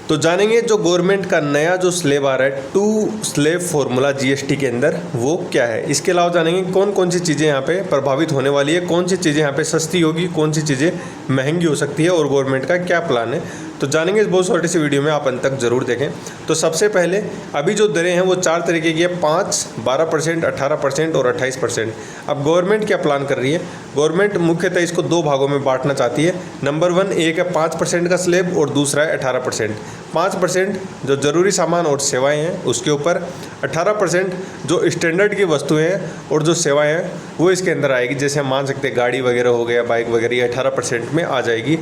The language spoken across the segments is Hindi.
तो जानेंगे जो गवर्नमेंट का नया जो स्लैब आ रहा है, टू स्लैब फॉर्मूला जीएसटी के अंदर, वो क्या है। इसके अलावा जानेंगे कौन कौन सी चीज़ें यहाँ पे प्रभावित होने वाली है, कौन सी चीज़ें यहाँ पे सस्ती होगी, कौन सी चीज़ें महंगी हो सकती है और गवर्नमेंट का क्या प्लान है। तो जानेंगे इस बहुत छोटी सी वीडियो में, आप अंत तक जरूर देखें। तो सबसे पहले अभी जो दरें हैं वो 4 तरीके की है, 5, 12%, 18% और 28%। अब गवर्नमेंट क्या प्लान कर रही है, गवर्नमेंट मुख्यतः इसको 2 भागों में बांटना चाहती है। नंबर 1 एक है 5% का स्लैब और दूसरा है 18%। 5% जो ज़रूरी सामान और सेवाएं हैं उसके ऊपर, 18% जो स्टैंडर्ड की वस्तुएं हैं और जो सेवाएं हैं वो इसके अंदर आएगी। जैसे हम मान सकते हैं गाड़ी वगैरह हो गया, बाइक वगैरह, ये 18% में आ जाएगी।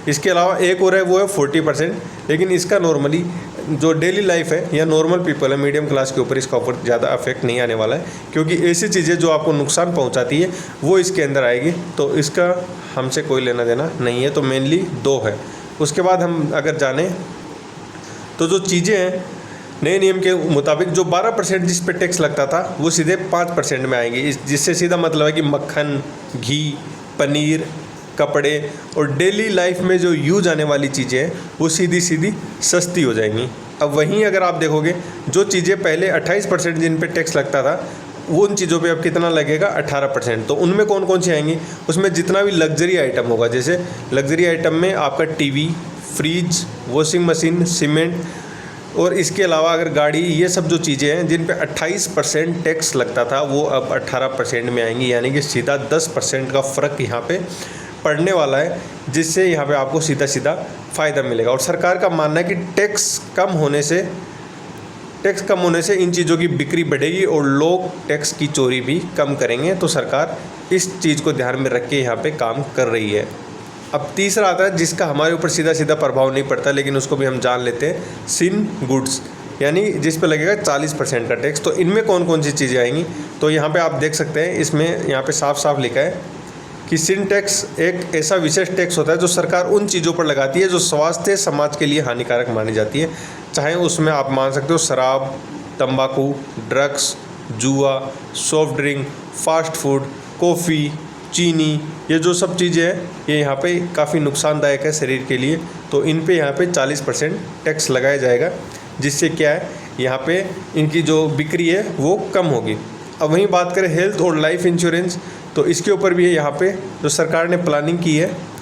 इसके अलावा एक और है वो है 40%, लेकिन इसका नॉर्मली जो डेली लाइफ है या नॉर्मल पीपल है, मीडियम क्लास के ऊपर इसका ऊपर ज़्यादा अफेक्ट नहीं आने वाला है, क्योंकि ऐसी चीज़ें जो आपको नुकसान पहुंचाती है वो इसके अंदर आएगी। तो इसका हमसे कोई लेना देना नहीं है। तो मेनली 2 है। उसके बाद हम अगर जानें तो जो चीज़ें हैं नए नियम के मुताबिक, जो 12% जिस पे टैक्स लगता था वो सीधे 5% में आएंगे। जिससे सीधा मतलब है कि मक्खन, घी, पनीर, कपड़े और डेली लाइफ में जो यूज आने वाली चीज़ें हैं वो सीधी सीधी सस्ती हो जाएंगी। अब वहीं अगर आप देखोगे जो चीज़ें पहले 28% जिन पे टैक्स लगता था, वो उन चीज़ों पे अब कितना लगेगा, 18%। तो उनमें कौन कौन सी आएंगी, उसमें जितना भी लग्जरी आइटम होगा, जैसे लग्जरी आइटम में आपका TV, fridge, washing machine, cement, और इसके अलावा अगर गाड़ी, ये सब जो चीज़ें हैं जिन पे 28% टैक्स लगता था वो अब 18% में आएंगी। यानी कि सीधा 10% का फ़र्क यहाँ पे पड़ने वाला है, जिससे यहाँ पे आपको सीधा सीधा फ़ायदा मिलेगा। और सरकार का मानना है कि टैक्स कम होने से इन चीज़ों की बिक्री बढ़ेगी और लोग टैक्स की चोरी भी कम करेंगे। तो सरकार इस चीज़ को ध्यान में रख के यहाँ पे काम कर रही है। अब तीसरा आता है जिसका हमारे ऊपर सीधा सीधा प्रभाव नहीं पड़ता, लेकिन उसको भी हम जान लेते हैं, सिन गुड्स, यानी जिस पे लगेगा 40% का टैक्स। तो इनमें कौन कौन सी चीज़ें आएंगी, तो यहाँ पे आप देख सकते हैं, इसमें यहाँ पे साफ साफ लिखा है कि सिन टैक्स एक ऐसा विशेष टैक्स होता है जो सरकार उन चीज़ों पर लगाती है जो स्वास्थ्य समाज के लिए हानिकारक मानी जाती है। चाहे उसमें आप मान सकते हो शराब, तंबाकू, ड्रग्स, जुआ, soft drink, fast food, coffee, चीनी, ये जो सब चीज़ें हैं ये यहाँ पे काफ़ी नुकसानदायक है शरीर के लिए। तो इन पे यहाँ पे 40% टैक्स लगाया जाएगा, जिससे क्या है यहाँ पे इनकी जो बिक्री है वो कम होगी। अब वहीं बात करें हेल्थ और लाइफ इंश्योरेंस, तो इसके ऊपर भी यहाँ पे जो सरकार ने प्लानिंग की है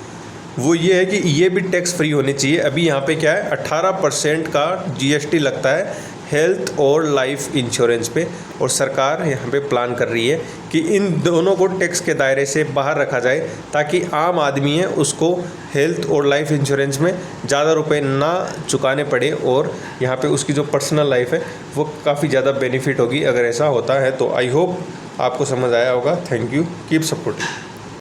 वो ये है कि ये भी टैक्स फ्री होनी चाहिए। अभी यहाँ पे क्या है, 18% का जीएसटी लगता है हेल्थ और लाइफ इंश्योरेंस पे, और सरकार यहाँ पे प्लान कर रही है कि इन दोनों को टैक्स के दायरे से बाहर रखा जाए, ताकि आम आदमी है उसको हेल्थ और लाइफ इंश्योरेंस में ज़्यादा रुपए ना चुकाने पड़े, और यहाँ पे उसकी जो पर्सनल लाइफ है वो काफ़ी ज़्यादा बेनिफिट होगी अगर ऐसा होता है। तो आई होप आपको समझ आया होगा। Thank you, keep supporting.